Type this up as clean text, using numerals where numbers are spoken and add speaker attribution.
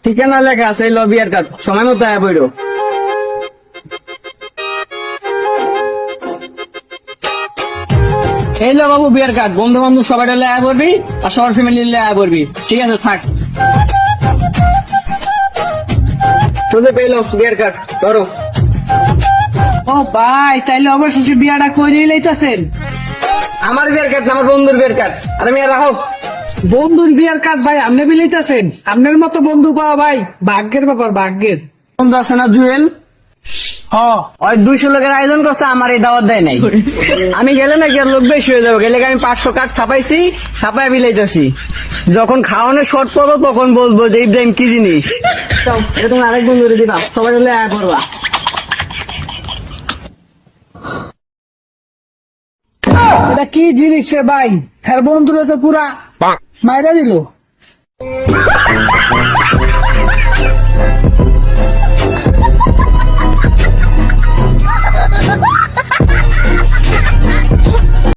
Speaker 1: ঠিকানা লেখা আছে, ল বিয়ার কার্ড, সময় মতো আয়া বইরো। এই লো বাবু বিয়ার কার্ড, বন্ধু বান্ধব সবাই আয়া করবি আর সবার ফ্যামিলি আয়া করবি, ঠিক আছে থাক। তোদের পেলো বিয়ার কার্ড ধরো।
Speaker 2: ও ভাই, তাইলে অবশেষে বিয়াটা কইরেই লইতাছেন?
Speaker 1: আমার বিয়ার কার্ড না, আমার বন্ধুর বিয়ার কার্ড। আরে মিয়া রাখো।
Speaker 2: বন্ধুর বিয়ার কার্ড ভাই আপনি বিলাইতাছেন? আপনার মতো বন্ধু পাওয়া ভাই ভাগ্যের ব্যাপার, ভাগ্যের।
Speaker 1: বন্ধু আছে না জুয়েল, ওই 200 লোকের আয়োজন করছে, আমার এই দাওয়াত দেয় নাই। আমি গেলে নাকি আর লোক বেশি হয়ে যাবে, গেলে আমি 500 কার্ড ছাপাইছি, ছাপাই বিলাইতেছি। যখন খাওয়ানোর শর্ট পড়বো তখন বলবো যে ইব্রাহিম কি জিনিস। এটা তুমি আরেক বন্ধুরে দিবা, সবাই হলে আয়া করবা।
Speaker 2: এটা কি জিনিস রে ভাই? হ্যাঁ বন্ধুরা তো পুরা মাইরা দিল।